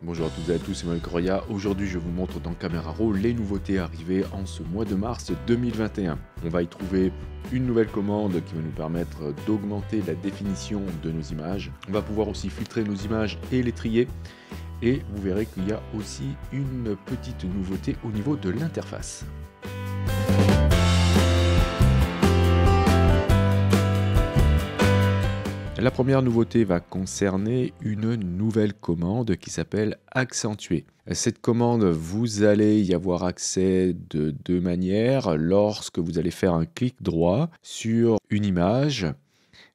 Bonjour à toutes et à tous, c'est Mohamed Roya. Aujourd'hui, je vous montre dans Camera Raw les nouveautés arrivées en ce mois de mars 2021. On va y trouver une nouvelle commande qui va nous permettre d'augmenter la définition de nos images. On va pouvoir aussi filtrer nos images et les trier. Et vous verrez qu'il y a aussi une petite nouveauté au niveau de l'interface. La première nouveauté va concerner une nouvelle commande qui s'appelle Accentuer. Cette commande, vous allez y avoir accès de deux manières. Lorsque vous allez faire un clic droit sur une image,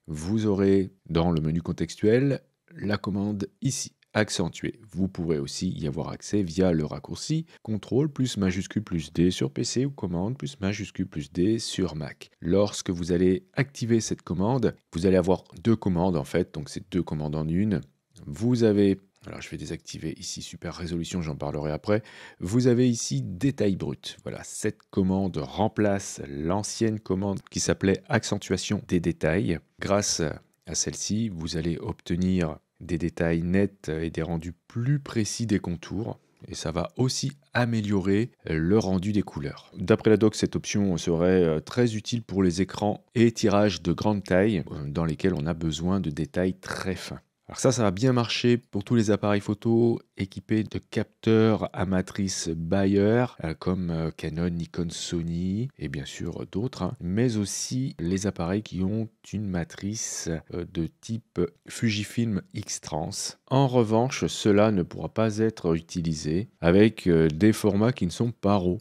vous aurez dans le menu contextuel la commande ici. Accentuer. Vous pourrez aussi y avoir accès via le raccourci CTRL plus majuscule plus D sur PC ou commande plus majuscule plus D sur Mac. Lorsque vous allez activer cette commande, vous allez avoir deux commandes en fait, donc c'est deux commandes en une. Vous avez, alors je vais désactiver ici super résolution, j'en parlerai après. Vous avez ici détail brut. Voilà, cette commande remplace l'ancienne commande qui s'appelait accentuation des détails. Grâce à celle-ci, vous allez obtenir des détails nets et des rendus plus précis des contours. Et ça va aussi améliorer le rendu des couleurs. D'après la doc, cette option serait très utile pour les écrans et tirages de grande taille dans lesquels on a besoin de détails très fins. Alors ça va bien marcher pour tous les appareils photo équipés de capteurs à matrice Bayer comme Canon, Nikon, Sony et bien sûr d'autres, mais aussi les appareils qui ont une matrice de type Fujifilm X-Trans. En revanche, cela ne pourra pas être utilisé avec des formats qui ne sont pas RAW,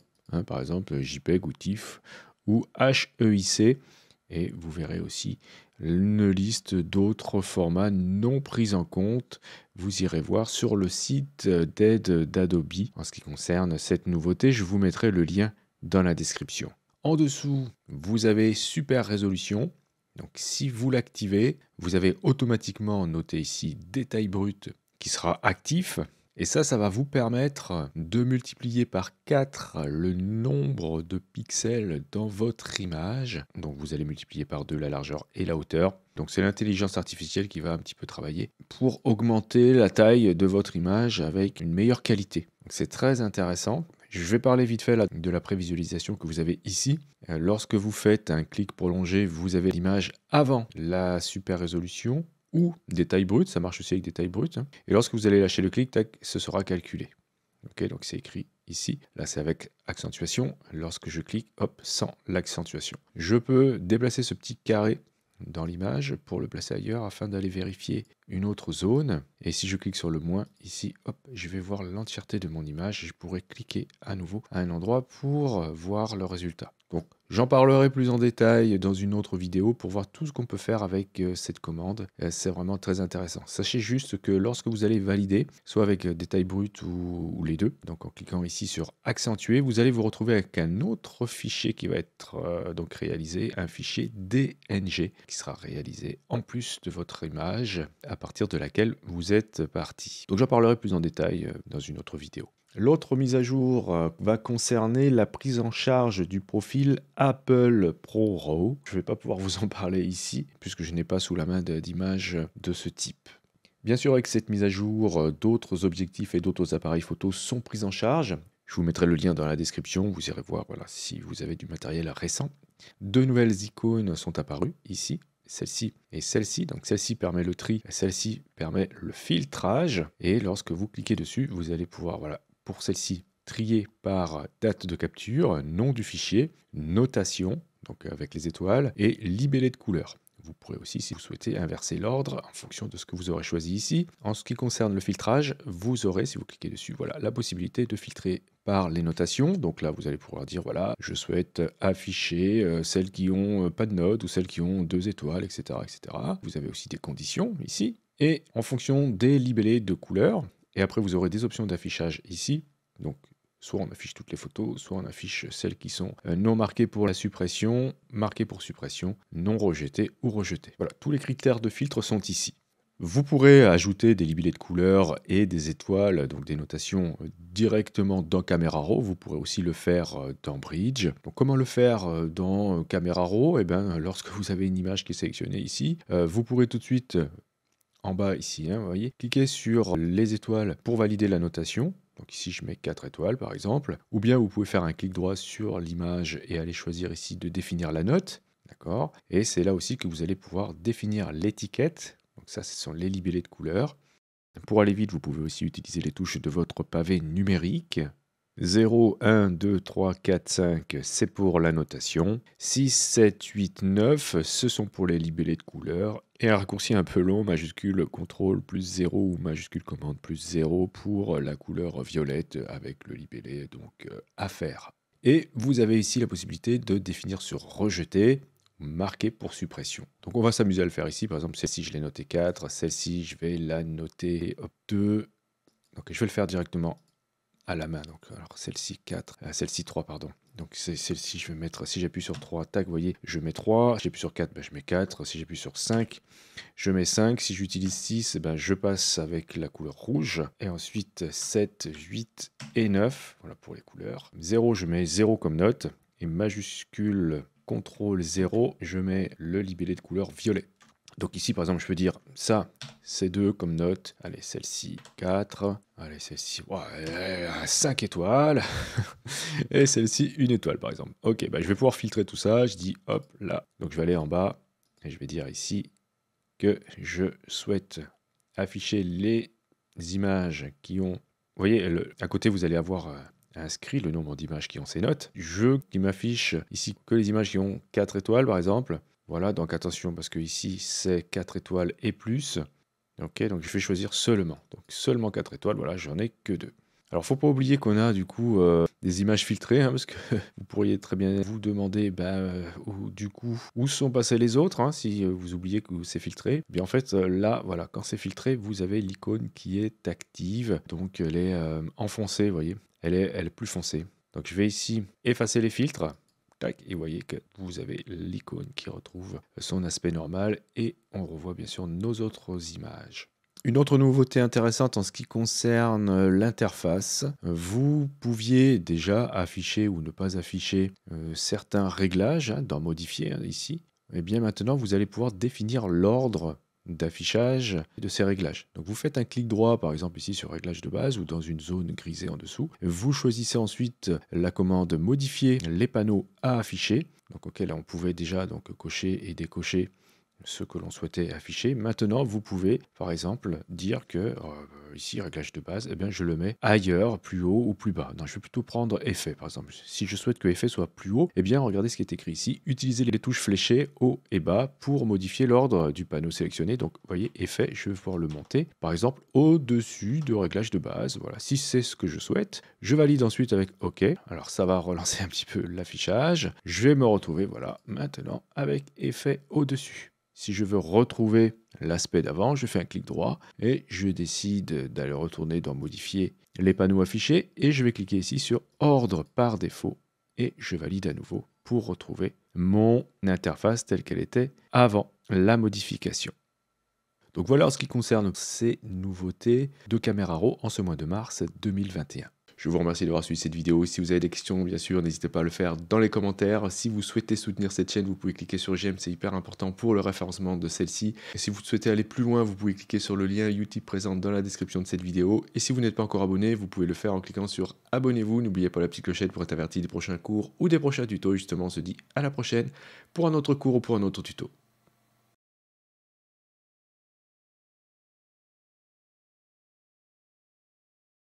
par exemple JPEG ou TIFF ou HEIC. Et vous verrez aussi une liste d'autres formats non pris en compte. Vous irez voir sur le site d'aide d'Adobe en ce qui concerne cette nouveauté. Je vous mettrai le lien dans la description. En dessous, vous avez super résolution. Donc si vous l'activez, vous avez automatiquement noté ici détail brut qui sera actif. Et ça va vous permettre de multiplier par 4 le nombre de pixels dans votre image. Donc vous allez multiplier par 2 la largeur et la hauteur. Donc c'est l'intelligence artificielle qui va un petit peu travailler pour augmenter la taille de votre image avec une meilleure qualité. C'est très intéressant. Je vais parler vite fait là, de la prévisualisation que vous avez ici. Lorsque vous faites un clic prolongé, vous avez l'image avant la super résolution ou détail brut, ça marche aussi avec détail brut. Et lorsque vous allez lâcher le clic, tac, ce sera calculé. Ok, donc c'est écrit ici. Là, c'est avec accentuation. Lorsque je clique, hop, sans l'accentuation. Je peux déplacer ce petit carré dans l'image pour le placer ailleurs afin d'aller vérifier une autre zone. Et si je clique sur le moins ici, hop, je vais voir l'entièreté de mon image. Je pourrais cliquer à nouveau à un endroit pour voir le résultat. Donc, j'en parlerai plus en détail dans une autre vidéo pour voir tout ce qu'on peut faire avec cette commande. C'est vraiment très intéressant. Sachez juste que lorsque vous allez valider, soit avec détail brut ou les deux, donc en cliquant ici sur accentuer, vous allez vous retrouver avec un autre fichier qui va être donc réalisé, un fichier DNG qui sera réalisé en plus de votre image à partir de laquelle vous êtes parti. Donc j'en parlerai plus en détail dans une autre vidéo. L'autre mise à jour va concerner la prise en charge du profil Apple Pro RAW. Je ne vais pas pouvoir vous en parler ici, puisque je n'ai pas sous la main d'images de ce type. Bien sûr, avec cette mise à jour, d'autres objectifs et d'autres appareils photo sont pris en charge. Je vous mettrai le lien dans la description, vous irez voir voilà, si vous avez du matériel récent. Deux nouvelles icônes sont apparues ici. Celle-ci et celle-ci. Donc celle-ci permet le tri, celle-ci permet le filtrage. Et lorsque vous cliquez dessus, vous allez pouvoir, voilà, pour celle-ci, trier par date de capture, nom du fichier, notation, donc avec les étoiles, et libellé de couleur. Vous pourrez aussi, si vous souhaitez, inverser l'ordre en fonction de ce que vous aurez choisi ici. En ce qui concerne le filtrage, vous aurez, si vous cliquez dessus, voilà, la possibilité de filtrer par les notations. Donc là, vous allez pouvoir dire, voilà, je souhaite afficher celles qui ont pas de notes ou celles qui ont 2 étoiles, etc., etc. Vous avez aussi des conditions ici. Et en fonction des libellés de couleurs, et après vous aurez des options d'affichage ici. Donc soit on affiche toutes les photos, soit on affiche celles qui sont non marquées pour la suppression, marquées pour suppression, non rejetées ou rejetées. Voilà, tous les critères de filtre sont ici. Vous pourrez ajouter des libellés de couleurs et des étoiles, donc des notations directement dans Camera Raw. Vous pourrez aussi le faire dans Bridge. Donc comment le faire dans Camera Raw? Eh bien, lorsque vous avez une image qui est sélectionnée ici, vous pourrez tout de suite en bas ici, hein, vous voyez, cliquez sur les étoiles pour valider la notation. Donc ici, je mets 4 étoiles par exemple. Ou bien vous pouvez faire un clic droit sur l'image et aller choisir ici de définir la note. D'accord. Et c'est là aussi que vous allez pouvoir définir l'étiquette. Donc ça, ce sont les libellés de couleur. Pour aller vite, vous pouvez aussi utiliser les touches de votre pavé numérique. 0, 1, 2, 3, 4, 5, c'est pour la notation. 6, 7, 8, 9, ce sont pour les libellés de couleur. Et un raccourci un peu long, majuscule CTRL plus 0 ou majuscule commande plus 0 pour la couleur violette avec le libellé donc à faire. Et vous avez ici la possibilité de définir sur rejeter, marquer pour suppression. Donc on va s'amuser à le faire ici. Par exemple, celle-ci, je l'ai notée 4. Celle-ci, je vais la noter 2. Donc je vais le faire directement à la main. Donc alors celle-ci 4, celle-ci 3, pardon. Donc c'est celle-ci, je vais mettre, si j'appuie sur 3, tac, vous voyez, je mets 3. Si j'appuie sur 4, ben, je mets 4. Si j'appuie sur 5, je mets 5. Si j'utilise 6, ben, je passe avec la couleur rouge. Et ensuite 7, 8 et 9. Voilà pour les couleurs. 0, je mets 0 comme note. Et majuscule CTRL 0, je mets le libellé de couleur violet. Donc ici, par exemple, je peux dire ça, c'est 2 comme note. Allez, celle-ci, 4. Allez, celle-ci, 5 étoiles. Et celle-ci, 1 étoile, par exemple. Ok, bah, je vais pouvoir filtrer tout ça. Je dis, hop, là. Donc je vais aller en bas et je vais dire ici que je souhaite afficher les images qui ont... Vous voyez, à côté, vous allez avoir... inscrit le nombre d'images qui ont ces notes. Je qui m'affiche ici que les images qui ont 4 étoiles, par exemple. Voilà, donc attention, parce que ici, c'est 4 étoiles et plus. Ok, donc je vais choisir seulement. Donc seulement 4 étoiles, voilà, j'en ai que 2. Alors, faut pas oublier qu'on a du coup des images filtrées, hein, parce que vous pourriez très bien vous demander, du coup, où sont passés les autres, hein, si vous oubliez que c'est filtré. Bien en fait, là, voilà, quand c'est filtré, vous avez l'icône qui est active, donc elle est enfoncée, vous voyez, elle est plus foncée. Donc je vais ici effacer les filtres. Tac, et vous voyez que vous avez l'icône qui retrouve son aspect normal et on revoit bien sûr nos autres images. Une autre nouveauté intéressante en ce qui concerne l'interface, vous pouviez déjà afficher ou ne pas afficher certains réglages, hein, dans modifier, hein, ici. Et bien maintenant, vous allez pouvoir définir l'ordre d'affichage de ces réglages. Donc vous faites un clic droit, par exemple ici sur réglage de base ou dans une zone grisée en dessous. Vous choisissez ensuite la commande modifier les panneaux à afficher, donc auquel on pouvait déjà donc cocher et décocher ce que l'on souhaitait afficher. Maintenant, vous pouvez, par exemple, dire que, ici, réglage de base, eh bien, je le mets ailleurs, plus haut ou plus bas. Non, je vais plutôt prendre effet, par exemple. Si je souhaite que effet soit plus haut, eh bien, regardez ce qui est écrit ici. Utilisez les touches fléchées haut et bas pour modifier l'ordre du panneau sélectionné. Donc, vous voyez, effet, je vais pouvoir le monter, par exemple, au-dessus de réglage de base. Voilà, si c'est ce que je souhaite. Je valide ensuite avec OK. Alors, ça va relancer un petit peu l'affichage. Je vais me retrouver, voilà, maintenant, avec effet au-dessus. Si je veux retrouver l'aspect d'avant, je fais un clic droit et je décide d'aller retourner dans modifier les panneaux affichés et je vais cliquer ici sur ordre par défaut et je valide à nouveau pour retrouver mon interface telle qu'elle était avant la modification. Donc voilà en ce qui concerne ces nouveautés de Camera Raw en ce mois de mars 2021. Je vous remercie d'avoir suivi cette vidéo. Si vous avez des questions, bien sûr, n'hésitez pas à le faire dans les commentaires. Si vous souhaitez soutenir cette chaîne, vous pouvez cliquer sur j'aime, c'est hyper important pour le référencement de celle-ci. Et si vous souhaitez aller plus loin, vous pouvez cliquer sur le lien Utip présent dans la description de cette vidéo. Et si vous n'êtes pas encore abonné, vous pouvez le faire en cliquant sur abonnez-vous. N'oubliez pas la petite clochette pour être averti des prochains cours ou des prochains tutos. Justement, on se dit à la prochaine pour un autre cours ou pour un autre tuto.